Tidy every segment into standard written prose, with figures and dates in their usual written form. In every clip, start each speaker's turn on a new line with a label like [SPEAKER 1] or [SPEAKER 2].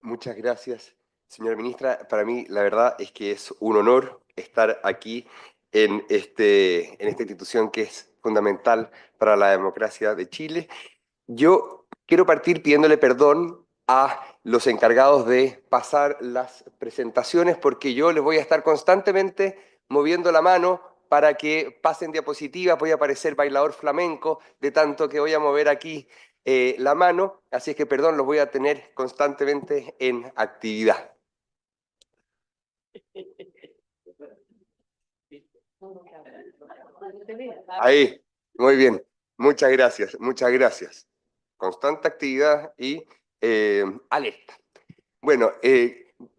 [SPEAKER 1] Muchas gracias, señora ministra. Para mí, la verdad es que es un honor estar aquí en esta institución que es fundamental para la democracia de Chile. Yo quiero partir pidiéndole perdón a los encargados de pasar las presentaciones porque yo les voy a estar constantemente moviendo la mano para que pasen diapositivas. Voy a parecer bailador flamenco de tanto que voy a mover aquí la mano, así es que perdón, los voy a tener constantemente en actividad. Ahí, muy bien, muchas gracias, muchas gracias. Constante actividad y alerta. Bueno,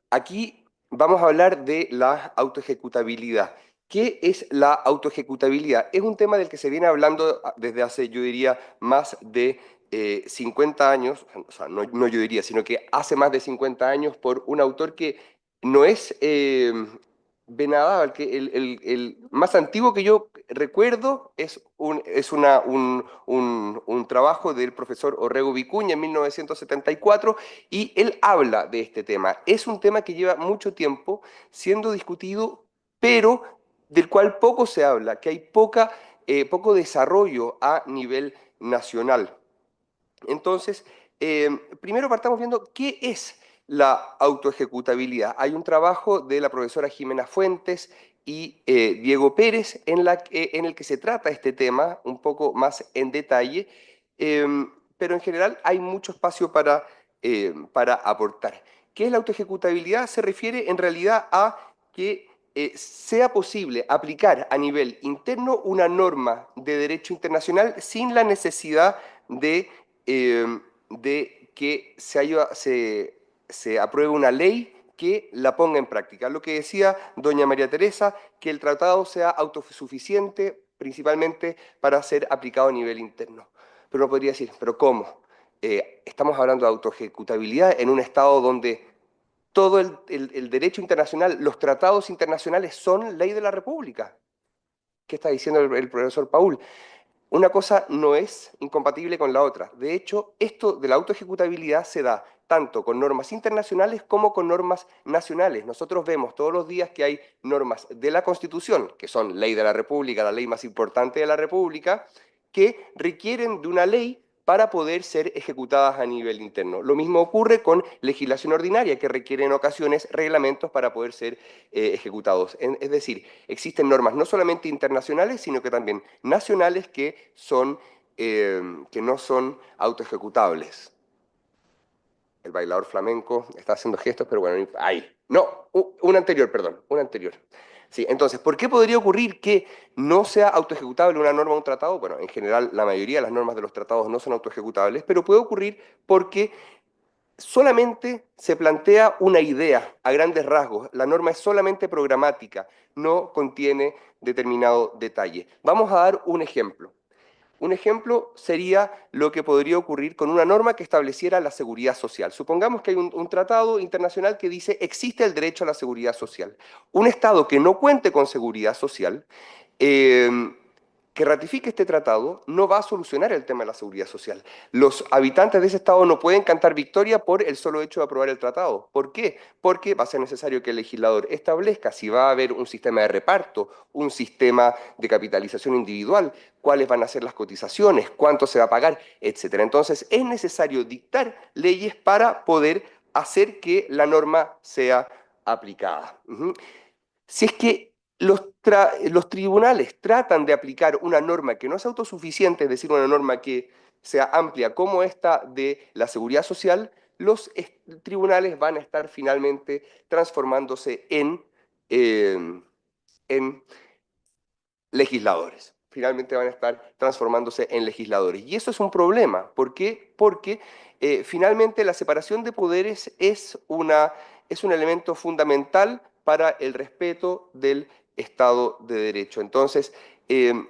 [SPEAKER 1] aquí vamos a hablar de la autoejecutabilidad. ¿Qué es la autoejecutabilidad? Es un tema del que se viene hablando desde hace, yo diría, más de 50 años, o sea, no yo diría, sino que hace más de 50 años por un autor que no es Benadab, el más antiguo que yo recuerdo es un trabajo del profesor Orrego Vicuña en 1974 y él habla de este tema. Es un tema que lleva mucho tiempo siendo discutido, pero del cual poco se habla, que hay poco desarrollo a nivel nacional. Entonces, primero partamos viendo qué es la autoejecutabilidad. Hay un trabajo de la profesora Jimena Fuentes y Diego Pérez en el que se trata este tema un poco más en detalle, pero en general hay mucho espacio para aportar. ¿Qué es la autoejecutabilidad? Se refiere en realidad a que sea posible aplicar a nivel interno una norma de derecho internacional sin la necesidad de que se apruebe una ley que la ponga en práctica. Lo que decía doña María Teresa, que el tratado sea autosuficiente principalmente para ser aplicado a nivel interno. Pero uno podría decir, ¿pero cómo? Estamos hablando de autoejecutabilidad en un Estado donde todo el derecho internacional, los tratados internacionales son ley de la República. ¿Qué está diciendo el profesor Paul? Una cosa no es incompatible con la otra. De hecho, esto de la autoejecutabilidad se da tanto con normas internacionales como con normas nacionales. Nosotros vemos todos los días que hay normas de la Constitución, que son ley de la República, la ley más importante de la República, que requieren de una ley para poder ser ejecutadas a nivel interno. Lo mismo ocurre con legislación ordinaria, que requiere en ocasiones reglamentos para poder ser ejecutados. Es decir, existen normas no solamente internacionales, sino que también nacionales que no son autoejecutables. El bailador flamenco está haciendo gestos, pero bueno, ahí. No, un anterior, perdón, un anterior. Sí, entonces, ¿por qué podría ocurrir que no sea autoejecutable una norma o un tratado? Bueno, en general, la mayoría de las normas de los tratados no son autoejecutables, pero puede ocurrir porque solamente se plantea una idea a grandes rasgos. La norma es solamente programática, no contiene determinado detalle. Vamos a dar un ejemplo. Un ejemplo sería lo que podría ocurrir con una norma que estableciera la seguridad social. Supongamos que hay un tratado internacional que dice existe el derecho a la seguridad social. Un Estado que no cuente con seguridad social eh, que ratifique este tratado no va a solucionar el tema de la seguridad social. Los habitantes de ese estado no pueden cantar victoria por el solo hecho de aprobar el tratado. ¿Por qué? Porque va a ser necesario que el legislador establezca si va a haber un sistema de reparto, un sistema de capitalización individual, cuáles van a ser las cotizaciones, cuánto se va a pagar, etcétera. Entonces, es necesario dictar leyes para poder hacer que la norma sea aplicada. Si es que los tribunales tratan de aplicar una norma que no es autosuficiente, es decir, una norma que sea amplia como esta de la seguridad social, los tribunales van a estar finalmente transformándose en legisladores. Finalmente van a estar transformándose en legisladores. Y eso es un problema. ¿Por qué? Porque finalmente la separación de poderes es un elemento fundamental para el respeto del Estado de Derecho. Entonces,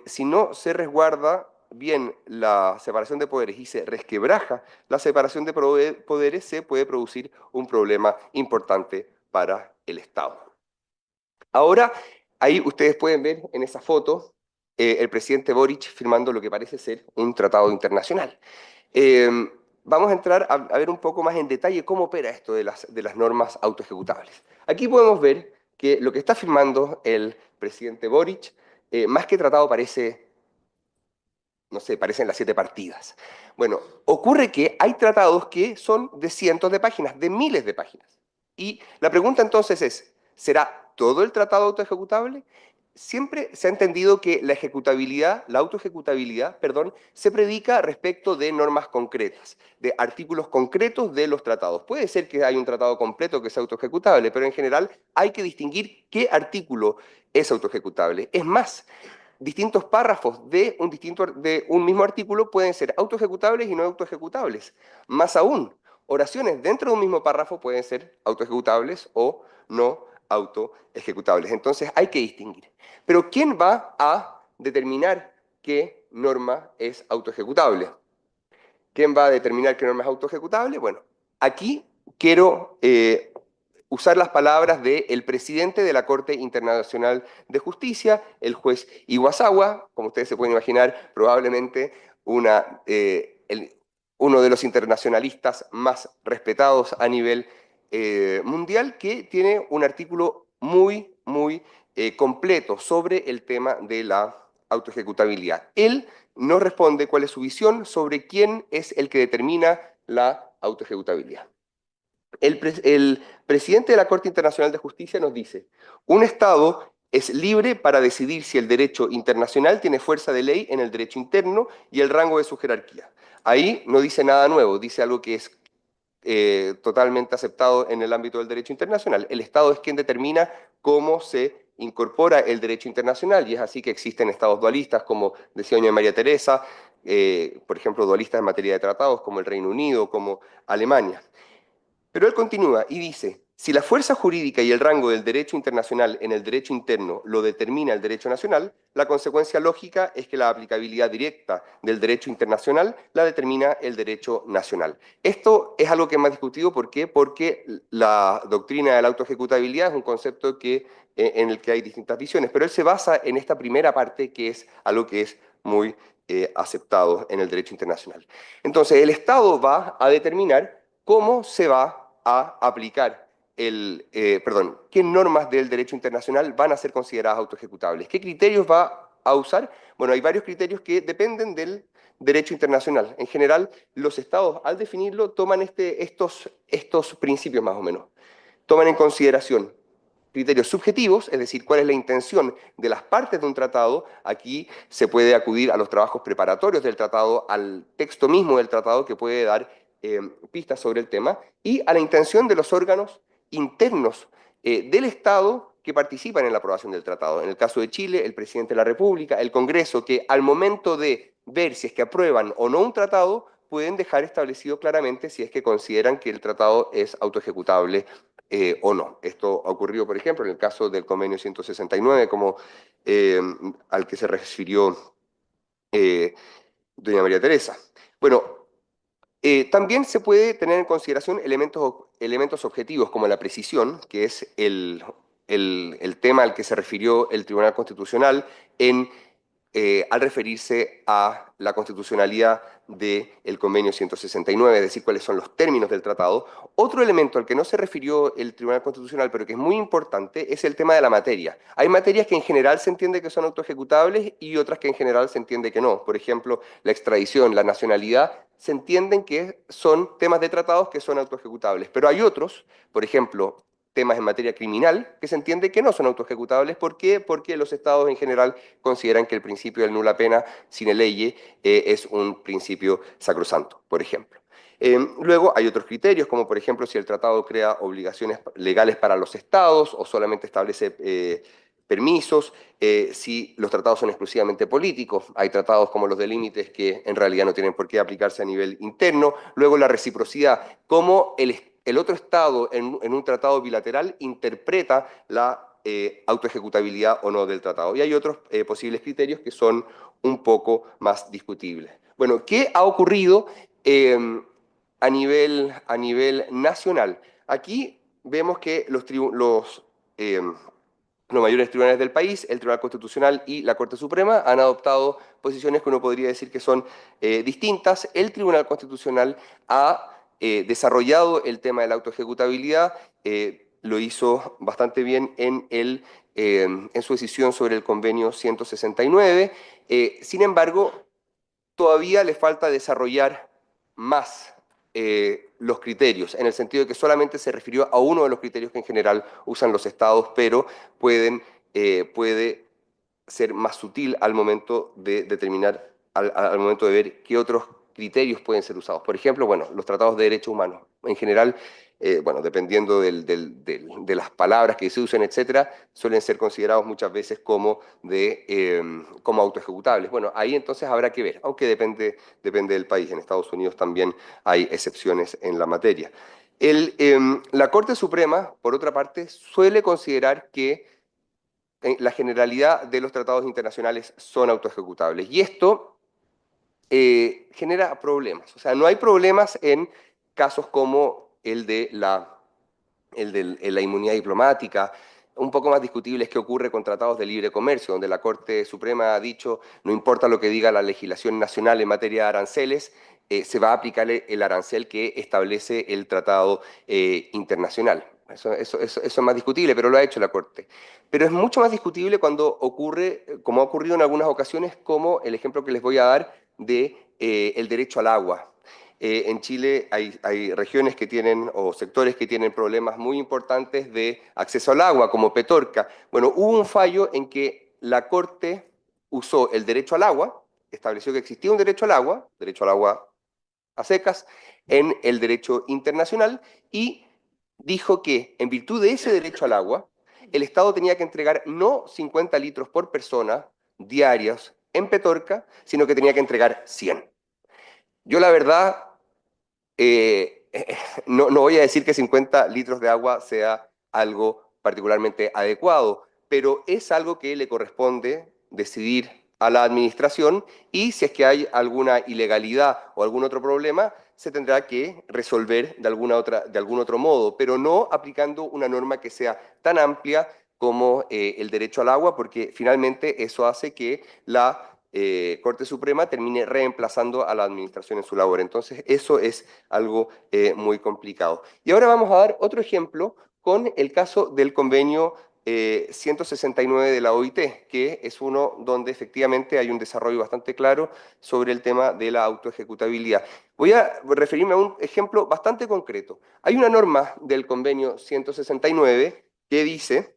[SPEAKER 1] si no se resguarda bien la separación de poderes y se resquebraja la separación de poderes, se puede producir un problema importante para el Estado. Ahora, ahí ustedes pueden ver en esa foto el presidente Boric firmando lo que parece ser un tratado internacional. Eh, vamos a entrar a ver un poco más en detalle cómo opera esto de las normas autoejecutables. Aquí podemos ver que lo que está firmando el presidente Boric, más que tratado parece, no sé, parecen las 7 partidas. Bueno, ocurre que hay tratados que son de cientos de páginas, de miles de páginas. Y la pregunta entonces es, ¿será todo el tratado autoejecutable? Siempre se ha entendido que la ejecutabilidad, la autoejecutabilidad, perdón, se predica respecto de normas concretas, de artículos concretos de los tratados. Puede ser que haya un tratado completo que sea autoejecutable, pero en general hay que distinguir qué artículo es autoejecutable. Es más, distintos párrafos de un mismo artículo pueden ser autoejecutables y no autoejecutables. Más aún, oraciones dentro de un mismo párrafo pueden ser autoejecutables o no autoejecutables. Entonces hay que distinguir. Pero ¿quién va a determinar qué norma es autoejecutable? ¿Quién va a determinar qué norma es autoejecutable? Bueno, aquí quiero usar las palabras del presidente de la Corte Internacional de Justicia, el juez Iwasawa, como ustedes se pueden imaginar, probablemente uno de los internacionalistas más respetados a nivel mundial, que tiene un artículo muy completo sobre el tema de la autoejecutabilidad. Él nos responde cuál es su visión sobre quién es el que determina la autoejecutabilidad. El presidente de la Corte Internacional de Justicia nos dice, un Estado es libre para decidir si el derecho internacional tiene fuerza de ley en el derecho interno y el rango de su jerarquía. Ahí no dice nada nuevo, dice algo que es totalmente aceptado en el ámbito del derecho internacional. El Estado es quien determina cómo se incorpora el derecho internacional y es así que existen estados dualistas, como decía doña María Teresa, por ejemplo, dualistas en materia de tratados como el Reino Unido, como Alemania. Pero él continúa y dice, si la fuerza jurídica y el rango del derecho internacional en el derecho interno lo determina el derecho nacional, la consecuencia lógica es que la aplicabilidad directa del derecho internacional la determina el derecho nacional. Esto es algo que es más discutido, ¿por qué? Porque la doctrina de la autoejecutabilidad es un concepto en el que hay distintas visiones, pero él se basa en esta primera parte que es algo que es muy aceptado en el derecho internacional. Entonces, el Estado va a determinar cómo se va a aplicar qué normas del derecho internacional van a ser consideradas autoejecutables. ¿Qué criterios va a usar? Bueno, hay varios criterios que dependen del derecho internacional. En general, los estados, al definirlo, toman estos principios más o menos. Toman en consideración criterios subjetivos, es decir, cuál es la intención de las partes de un tratado. Aquí se puede acudir a los trabajos preparatorios del tratado, al texto mismo del tratado que puede dar pistas sobre el tema, y a la intención de los órganos internos del Estado que participan en la aprobación del tratado. En el caso de Chile, el presidente de la República, el Congreso, que al momento de ver si es que aprueban o no un tratado, pueden dejar establecido claramente si es que consideran que el tratado es autoejecutable o no. Esto ocurrió, por ejemplo, en el caso del convenio 169, como al que se refirió eh, doña María Teresa. Bueno, también se puede tener en consideración elementos objetivos como la precisión, que es el tema al que se refirió el Tribunal Constitucional al referirse a la constitucionalidad del convenio 169, es decir, cuáles son los términos del tratado. Otro elemento al que no se refirió el Tribunal Constitucional, pero que es muy importante, es el tema de la materia. Hay materias que en general se entiende que son autoejecutables y otras que en general se entiende que no. Por ejemplo, la extradición, la nacionalidad, se entienden que son temas de tratados que son autoejecutables. Pero hay otros, por ejemplo, temas en materia criminal, que se entiende que no son autoejecutables. ¿Por qué? Porque los estados en general consideran que el principio del nula pena sine leye es un principio sacrosanto, por ejemplo. Luego hay otros criterios, como por ejemplo si el tratado crea obligaciones legales para los estados o solamente establece permisos, si los tratados son exclusivamente políticos. Hay tratados como los de límites que en realidad no tienen por qué aplicarse a nivel interno. Luego la reciprocidad, cómo el otro Estado en un tratado bilateral interpreta la autoejecutabilidad o no del tratado. Y hay otros posibles criterios que son un poco más discutibles. Bueno, ¿qué ha ocurrido a nivel nacional? Aquí vemos que los mayores tribunales del país, el Tribunal Constitucional y la Corte Suprema, han adoptado posiciones que uno podría decir que son distintas. El Tribunal Constitucional ha desarrollado el tema de la autoejecutabilidad, lo hizo bastante bien en su decisión sobre el convenio 169. Sin embargo, todavía le falta desarrollar más los criterios, en el sentido de que solamente se refirió a uno de los criterios que en general usan los estados, pero puede ser más sutil al momento de determinar, al momento de ver qué otros criterios pueden ser usados. Por ejemplo, bueno, los tratados de derechos humanos. En general, bueno, dependiendo de las palabras que se usen, etcétera, suelen ser considerados muchas veces como autoejecutables. Bueno, ahí entonces habrá que ver, aunque depende del país. En Estados Unidos también hay excepciones en la materia. La Corte Suprema, por otra parte, suele considerar que la generalidad de los tratados internacionales son autoejecutables. Y esto genera problemas. O sea, no hay problemas en casos como el de la inmunidad diplomática. Un poco más discutible es qué ocurre con tratados de libre comercio, donde la Corte Suprema ha dicho, no importa lo que diga la legislación nacional en materia de aranceles, se va a aplicar el arancel que establece el tratado internacional. Eso es más discutible, pero lo ha hecho la Corte. Pero es mucho más discutible cuando ocurre, como ha ocurrido en algunas ocasiones, como el ejemplo que les voy a dar de el derecho al agua. En Chile hay regiones que tienen, o sectores que tienen problemas muy importantes de acceso al agua, como Petorca. Bueno, hubo un fallo en que la Corte usó el derecho al agua, estableció que existía un derecho al agua a secas, en el derecho internacional, y dijo que en virtud de ese derecho al agua, el Estado tenía que entregar no 50 litros por persona diarios en Petorca, sino que tenía que entregar 100. Yo la verdad no voy a decir que 50 litros de agua sea algo particularmente adecuado, pero es algo que le corresponde decidir a la administración, y si es que hay alguna ilegalidad o algún otro problema, se tendrá que resolver de algún otro modo, pero no aplicando una norma que sea tan amplia como el derecho al agua, porque finalmente eso hace que la Corte Suprema termine reemplazando a la administración en su labor. Entonces, eso es algo muy complicado. Y ahora vamos a dar otro ejemplo con el caso del convenio 169 de la OIT, que es uno donde efectivamente hay un desarrollo bastante claro sobre el tema de la autoejecutabilidad. Voy a referirme a un ejemplo bastante concreto. Hay una norma del convenio 169 que dice: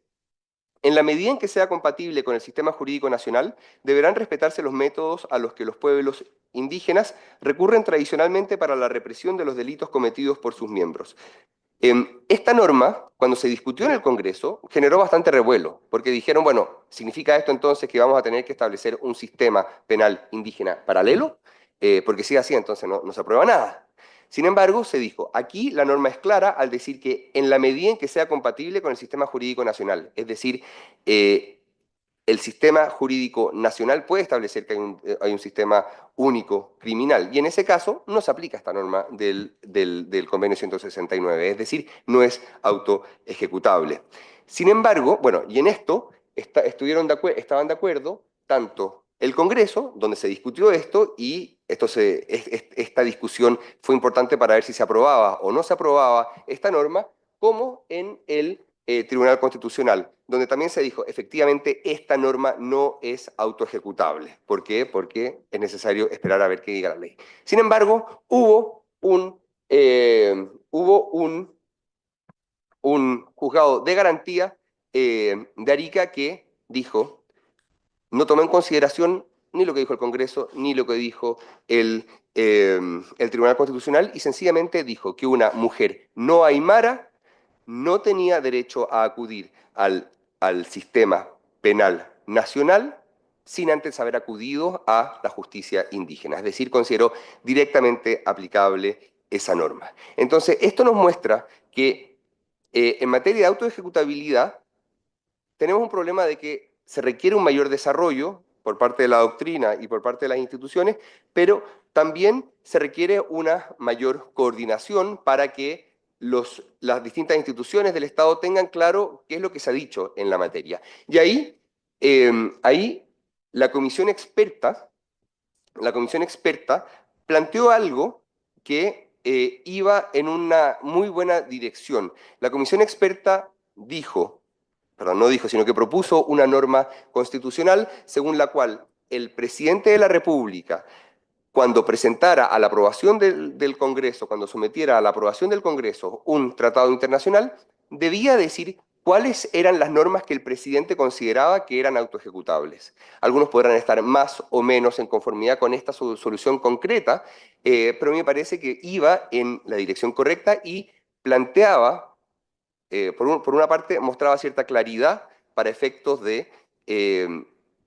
[SPEAKER 1] en la medida en que sea compatible con el sistema jurídico nacional, deberán respetarse los métodos a los que los pueblos indígenas recurren tradicionalmente para la represión de los delitos cometidos por sus miembros. Esta norma, cuando se discutió en el Congreso, generó bastante revuelo, porque dijeron, bueno, ¿significa esto entonces que vamos a tener que establecer un sistema penal indígena paralelo? Porque si es así, entonces no se aprueba nada. Sin embargo, se dijo, aquí la norma es clara al decir que en la medida en que sea compatible con el sistema jurídico nacional, es decir, el sistema jurídico nacional puede establecer que hay un sistema único criminal, y en ese caso no se aplica esta norma del convenio 169, es decir, no es autoejecutable. Sin embargo, bueno, y en esto estaban de acuerdo tanto el Congreso, donde se discutió esto, y esta discusión fue importante para ver si se aprobaba o no se aprobaba esta norma, como en el Tribunal Constitucional, donde también se dijo, efectivamente, esta norma no es autoejecutable. ¿Por qué? Porque es necesario esperar a ver qué diga la ley. Sin embargo, hubo un juzgado de garantía de Arica que dijo, no tomó en consideración ni lo que dijo el Congreso, ni lo que dijo el Tribunal Constitucional, y sencillamente dijo que una mujer no aymara no tenía derecho a acudir al sistema penal nacional sin antes haber acudido a la justicia indígena. Es decir, consideró directamente aplicable esa norma. Entonces, esto nos muestra que en materia de autoejecutabilidad tenemos un problema de que se requiere un mayor desarrollo por parte de la doctrina y por parte de las instituciones, pero también se requiere una mayor coordinación para que las distintas instituciones del Estado tengan claro qué es lo que se ha dicho en la materia. Y ahí la comisión experta, planteó algo que iba en una muy buena dirección. La comisión experta dijo, perdón, no dijo, sino que propuso una norma constitucional según la cual el presidente de la República, cuando presentara a la aprobación del Congreso, cuando sometiera a la aprobación del Congreso un tratado internacional, debía decir cuáles eran las normas que el presidente consideraba que eran autoejecutables. Algunos podrán estar más o menos en conformidad con esta solución concreta, pero a mí me parece que iba en la dirección correcta y planteaba, por una parte, mostraba cierta claridad para efectos de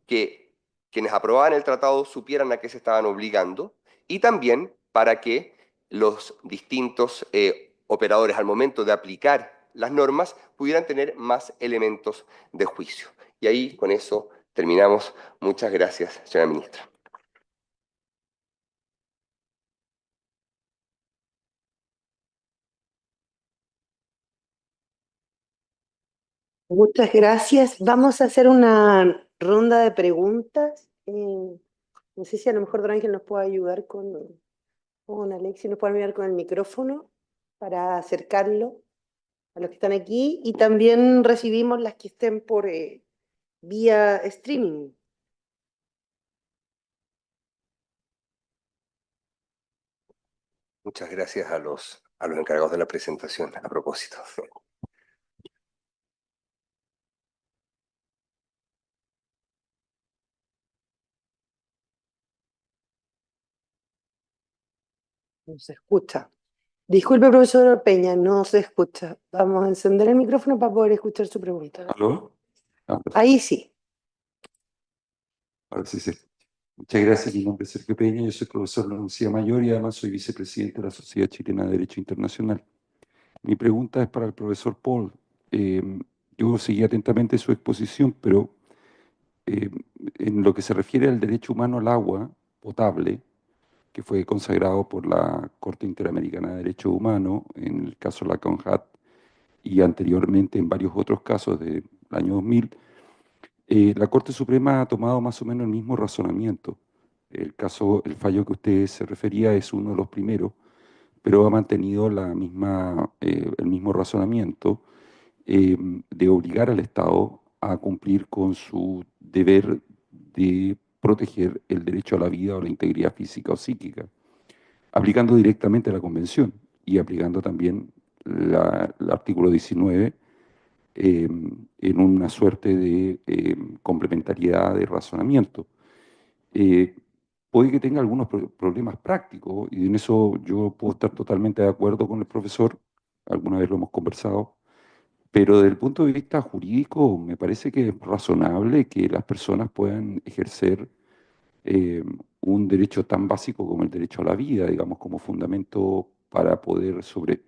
[SPEAKER 1] que quienes aprobaban el tratado supieran a qué se estaban obligando y también para que los distintos operadores al momento de aplicar las normas pudieran tener más elementos de juicio. Y ahí con eso terminamos. Muchas gracias, señora ministra.
[SPEAKER 2] Muchas gracias. Vamos a hacer una ronda de preguntas. No sé si a lo mejor Don Ángel nos puede ayudar con Alexis, nos puede ayudar con el micrófono para acercarlo a los que están aquí y también recibimos las que estén por vía streaming.
[SPEAKER 1] Muchas gracias a los encargados de la presentación, a propósito.
[SPEAKER 2] No se escucha. Disculpe, profesor Peña, no se escucha. Vamos a encender el micrófono para poder escuchar su pregunta.
[SPEAKER 3] ¿Aló?
[SPEAKER 2] Ahí sí.
[SPEAKER 3] Ahora sí, sí. Muchas gracias. Mi nombre es Sergio Peña, yo soy profesor de la Universidad Mayor y además soy vicepresidente de la Sociedad Chilena de Derecho Internacional. Mi pregunta es para el profesor Paul. Eh, yo seguí atentamente su exposición, pero eh, en lo que se refiere al derecho humano al agua potable, que fue consagrado por la Corte Interamericana de Derechos Humanos en el caso Lacanhat y anteriormente en varios otros casos del año 2000, la Corte Suprema ha tomado más o menos el mismo razonamiento. El fallo que usted se refería es uno de los primeros, pero ha mantenido el mismo razonamiento de obligar al Estado a cumplir con su deber de proteger el derecho a la vida o la integridad física o psíquica, aplicando directamente la Convención y aplicando también el artículo 19 en una suerte de complementariedad de razonamiento. Eh, Puede que tenga algunos problemas prácticos y en eso yo puedo estar totalmente de acuerdo con el profesor, alguna vez lo hemos conversado, pero desde el punto de vista jurídico me parece que es razonable que las personas puedan ejercer eh, un derecho tan básico como el derecho a la vida, digamos, como fundamento para poder sobre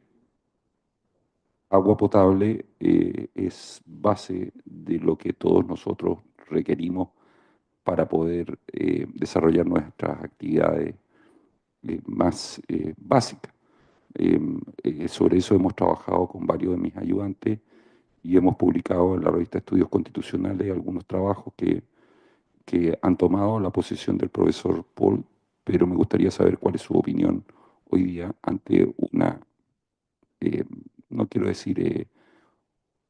[SPEAKER 3] agua potable es base de lo que todos nosotros requerimos para poder desarrollar nuestras actividades más básicas. Sobre eso hemos trabajado con varios de mis ayudantes y hemos publicado en la revista Estudios Constitucionales algunos trabajos que han tomado la posición del profesor Paul, pero me gustaría saber cuál es su opinión hoy día ante eh, no quiero decir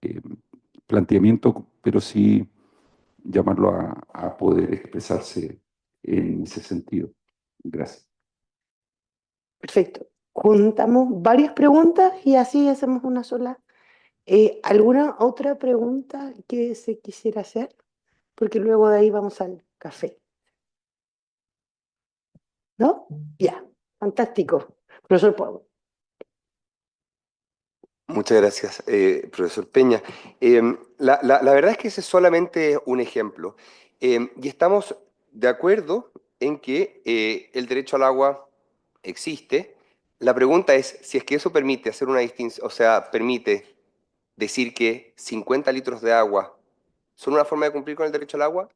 [SPEAKER 3] eh, planteamiento, pero sí llamarlo a poder expresarse en ese sentido. Gracias.
[SPEAKER 2] Perfecto. Juntamos varias preguntas y así hacemos una sola. ¿Alguna otra pregunta que se quisiera hacer? Porque luego de ahí vamos al café. ¿No? Ya, fantástico. Profesor Pablo.
[SPEAKER 1] Muchas gracias, profesor Peña. La verdad es que ese es solamente un ejemplo. Y estamos de acuerdo en que el derecho al agua existe. La pregunta es si es que eso permite hacer una distinción, o sea, permite decir que 50 litros de agua son una forma de cumplir con el derecho al agua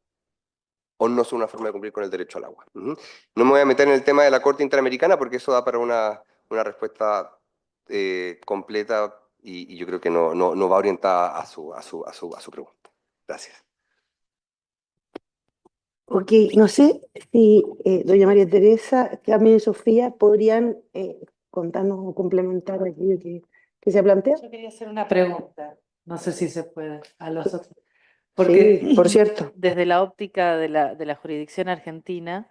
[SPEAKER 1] o no son una forma de cumplir con el derecho al agua. No me voy a meter en el tema de la Corte Interamericana porque eso da para una respuesta completa y yo creo que no va orientada a su pregunta. Gracias.
[SPEAKER 2] Ok, no sé si doña María Teresa, también Sofía, podrían contarnos o complementar aquello que se plantea.
[SPEAKER 4] Yo quería hacer una pregunta, no sé si se puede, a los otros.
[SPEAKER 2] Sí,
[SPEAKER 4] Porque
[SPEAKER 2] por cierto.
[SPEAKER 4] desde la óptica de la jurisdicción argentina,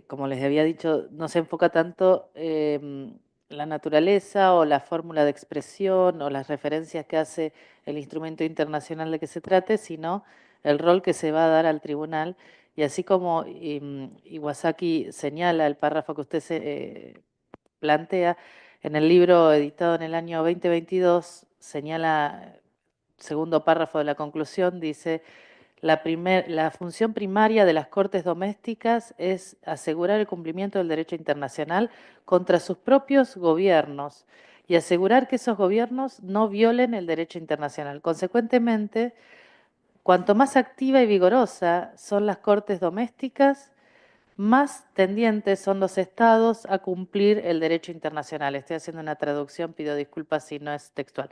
[SPEAKER 4] como les había dicho, no se enfoca tanto la naturaleza o la fórmula de expresión o las referencias que hace el instrumento internacional de que se trate, sino el rol que se va a dar al tribunal. Y así como Iwasaki señala el párrafo que usted plantea, en el libro editado en el año 2022, señala, segundo párrafo de la conclusión, dice: la función primaria de las Cortes domésticas es asegurar el cumplimiento del derecho internacional contra sus propios gobiernos y asegurar que esos gobiernos no violen el derecho internacional. Consecuentemente, cuanto más activa y vigorosa son las Cortes domésticas, más tendientes son los estados a cumplir el derecho internacional. Estoy haciendo una traducción, pido disculpas si no es textual.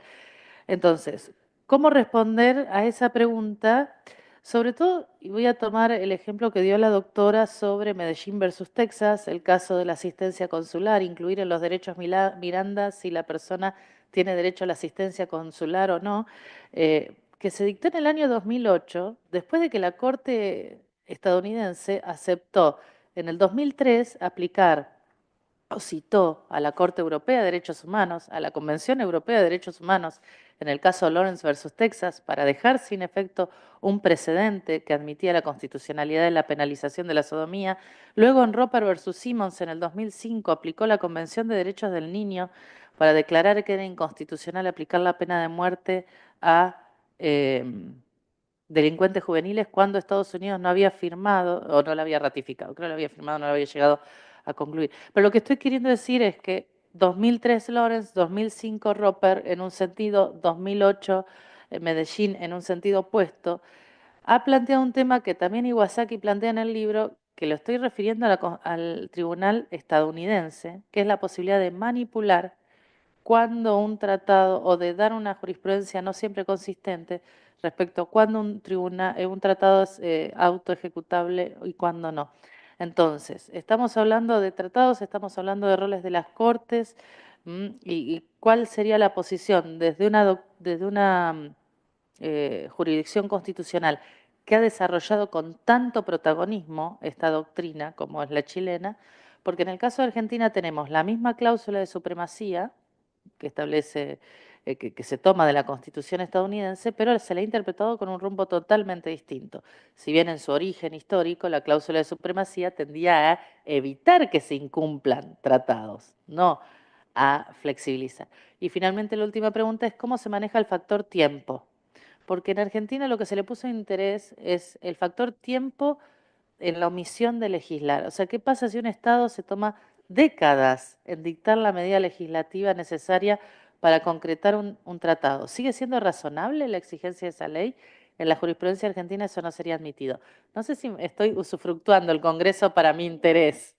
[SPEAKER 4] Entonces, ¿cómo responder a esa pregunta? Sobre todo, y voy a tomar el ejemplo que dio la doctora sobre Medellín versus Texas, el caso de la asistencia consular, incluir en los derechos Miranda si la persona tiene derecho a la asistencia consular o no, que se dictó en el año 2008, después de que la Corte estadounidense aceptó en el 2003 aplicar o citó a la Corte Europea de Derechos Humanos, a la Convención Europea de Derechos Humanos, en el caso Lawrence versus Texas, para dejar sin efecto un precedente que admitía la constitucionalidad de la penalización de la sodomía. Luego en Roper versus Simmons, en el 2005, aplicó la Convención de Derechos del Niño para declarar que era inconstitucional aplicar la pena de muerte a delincuentes juveniles cuando Estados Unidos no había firmado, o no la había ratificado, creo que la había firmado, no la había llegado a concluir. Pero lo que estoy queriendo decir es que 2003 Lawrence, 2005 Roper en un sentido, 2008 Medellín en un sentido opuesto, ha planteado un tema que también Iwasaki plantea en el libro, que lo estoy refiriendo al tribunal estadounidense, que es la posibilidad de manipular cuando un tratado o de dar una jurisprudencia no siempre consistente respecto a cuando un tratado es autoejecutable y cuando no. Entonces, estamos hablando de tratados, estamos hablando de roles de las cortes, y cuál sería la posición desde una jurisdicción constitucional que ha desarrollado con tanto protagonismo esta doctrina como es la chilena, porque en el caso de Argentina tenemos la misma cláusula de supremacía que establece, que se toma de la Constitución estadounidense, pero se la ha interpretado con un rumbo totalmente distinto. Si bien en su origen histórico la cláusula de supremacía tendía a evitar que se incumplan tratados, no a flexibilizar. Y finalmente la última pregunta es cómo se maneja el factor tiempo, porque en Argentina lo que se le puso interés es el factor tiempo en la omisión de legislar. O sea, ¿qué pasa si un Estado se toma décadas en dictar la medida legislativa necesaria para concretar un tratado? ¿Sigue siendo razonable la exigencia de esa ley? En la jurisprudencia argentina eso no sería admitido. No sé si estoy usufructuando el Congreso para mi interés,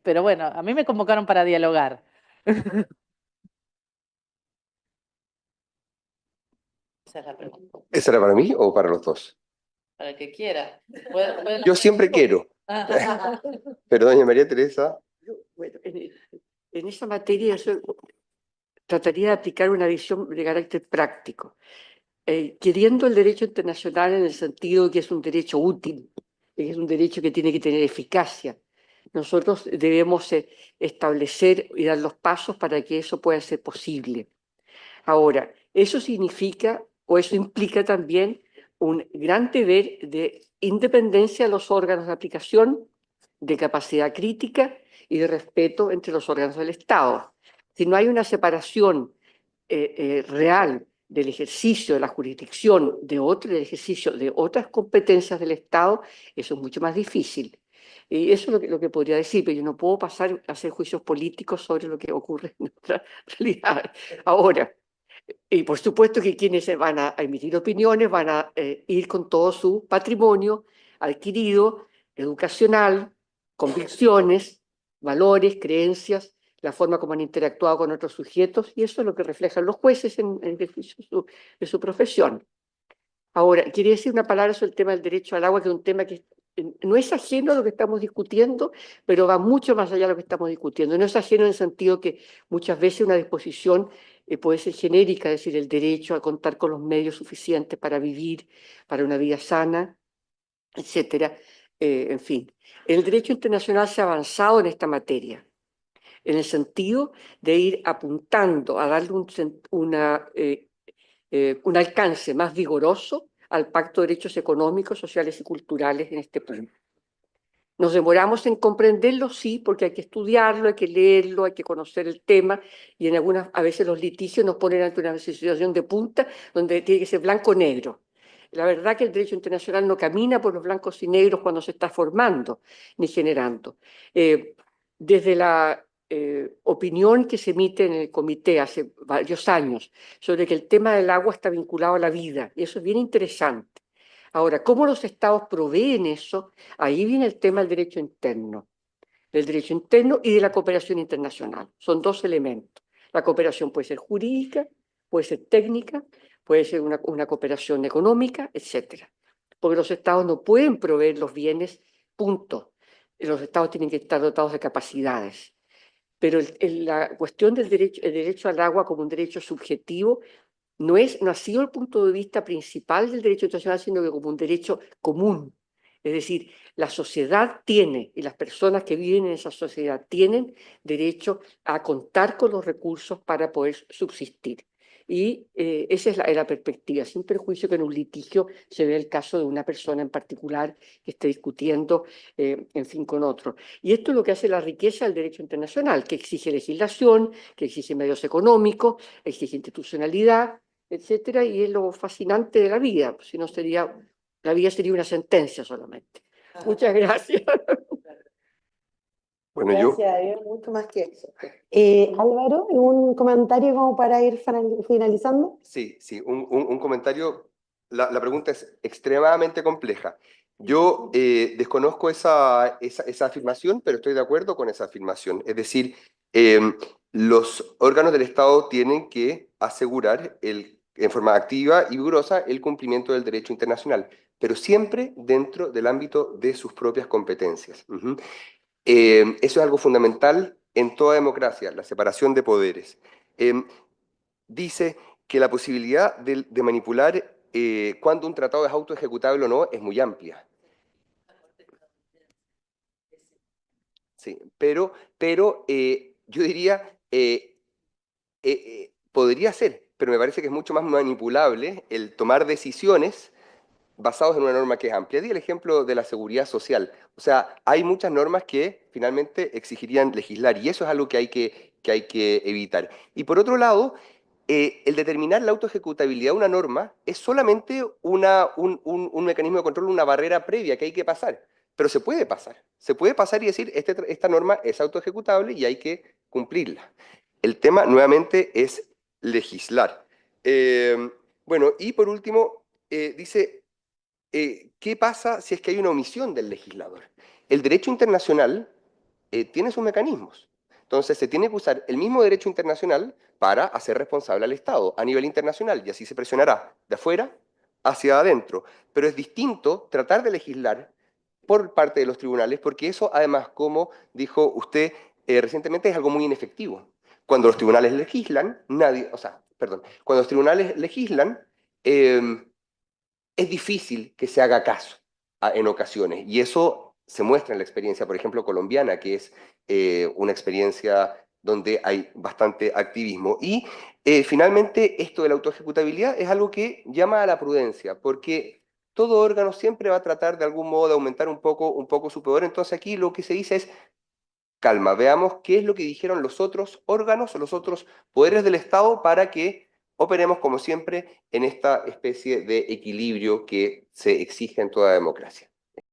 [SPEAKER 4] pero bueno, a mí me convocaron para dialogar. Esa es la pregunta.
[SPEAKER 1] ¿Esa era para mí o para los dos?
[SPEAKER 4] Para el que quiera.
[SPEAKER 1] Yo siempre quiero, pero doña María Teresa,
[SPEAKER 5] Bueno, en esa materia yo trataría de aplicar una visión de carácter práctico, queriendo el derecho internacional en el sentido que es un derecho útil, que es un derecho que tiene que tener eficacia. Nosotros debemos establecer y dar los pasos para que eso pueda ser posible. Ahora, eso significa o eso implica también un gran deber de independencia de los órganos de aplicación, de capacidad crítica y de respeto entre los órganos del Estado. Si no hay una separación real del ejercicio de la jurisdicción del ejercicio de otras competencias del Estado, eso es mucho más difícil. Y eso es lo que podría decir, pero yo no puedo pasar a hacer juicios políticos sobre lo que ocurre en nuestra realidad. Ahora, y por supuesto que quienes se van a emitir opiniones van a ir con todo su patrimonio adquirido, educacional, convicciones, valores, creencias, la forma como han interactuado con otros sujetos, y eso es lo que reflejan los jueces en ejercicio de su profesión. Ahora, quería decir una palabra sobre el tema del derecho al agua, que es un tema que no es ajeno a lo que estamos discutiendo, pero va mucho más allá de lo que estamos discutiendo. No es ajeno en el sentido que muchas veces una disposición puede ser genérica, es decir, el derecho a contar con los medios suficientes para vivir, para una vida sana, etcétera. En fin, el derecho internacional se ha avanzado en esta materia, en el sentido de ir apuntando a darle un alcance más vigoroso al Pacto de Derechos Económicos, Sociales y Culturales en este punto. Nos demoramos en comprenderlo, sí, porque hay que estudiarlo, hay que leerlo, hay que conocer el tema, y a veces los litigios nos ponen ante una situación de punta donde tiene que ser blanco o negro. La verdad que el derecho internacional no camina por los blancos y negros cuando se está formando ni generando. Desde la opinión que se emite en el comité hace varios años sobre que el tema del agua está vinculado a la vida, y eso es bien interesante. Ahora, ¿cómo los estados proveen eso? Ahí viene el tema del derecho interno y de la cooperación internacional. Son dos elementos. La cooperación puede ser jurídica, puede ser técnica, puede ser una cooperación económica, etc. Porque los estados no pueden proveer los bienes, punto. Los estados tienen que estar dotados de capacidades. Pero la cuestión del derecho al agua como un derecho subjetivo no ha sido el punto de vista principal del derecho internacional, sino que como un derecho común. Es decir, la sociedad tiene, y las personas que viven en esa sociedad tienen derecho a contar con los recursos para poder subsistir. Y esa es la perspectiva, sin perjuicio que en un litigio se ve el caso de una persona en particular que esté discutiendo, en fin, con otro. Y esto es lo que hace la riqueza del derecho internacional, que exige legislación, que exige medios económicos, exige institucionalidad, etcétera, y es lo fascinante de la vida, si no la vida sería una sentencia solamente. Muchas gracias.
[SPEAKER 1] Bueno,
[SPEAKER 2] Gracias a Dios, mucho más que eso. Álvaro, ¿algún comentario como para ir finalizando?
[SPEAKER 1] Sí, un comentario. La pregunta es extremadamente compleja. Yo desconozco esa afirmación, pero estoy de acuerdo con esa afirmación. Es decir, los órganos del Estado tienen que asegurar en forma activa y vigorosa el cumplimiento del derecho internacional, pero siempre dentro del ámbito de sus propias competencias. Eso es algo fundamental en toda democracia, la separación de poderes. Dice que la posibilidad de manipular cuando un tratado es autoejecutable o no es muy amplia. Sí, pero yo diría, podría ser, pero me parece que es mucho más manipulable el tomar decisiones basados en una norma que es amplia. Di el ejemplo de la seguridad social. O sea, hay muchas normas que finalmente exigirían legislar y eso es algo que hay que evitar. Y por otro lado, el determinar la autoejecutabilidad de una norma es solamente un mecanismo de control, una barrera previa que hay que pasar. Pero se puede pasar. Se puede pasar y decir, esta norma es autoejecutable y hay que cumplirla. El tema, nuevamente, es legislar. Bueno, y por último, dice, ¿qué pasa si es que hay una omisión del legislador? El derecho internacional tiene sus mecanismos. Entonces, se tiene que usar el mismo derecho internacional para hacer responsable al Estado a nivel internacional y así se presionará de afuera hacia adentro. Pero es distinto tratar de legislar por parte de los tribunales porque eso, además, como dijo usted recientemente, es algo muy inefectivo. Cuando los tribunales legislan, cuando los tribunales legislan, es difícil que se haga caso en ocasiones. Y eso se muestra en la experiencia, por ejemplo, colombiana, que es una experiencia donde hay bastante activismo. Y finalmente, esto de la autoejecutabilidad es algo que llama a la prudencia, porque todo órgano siempre va a tratar de algún modo de aumentar un poco su poder. Entonces aquí lo que se dice es, calma, veamos qué es lo que dijeron los otros órganos o los otros poderes del Estado para que operemos como siempre en esta especie de equilibrio que se exige en toda democracia.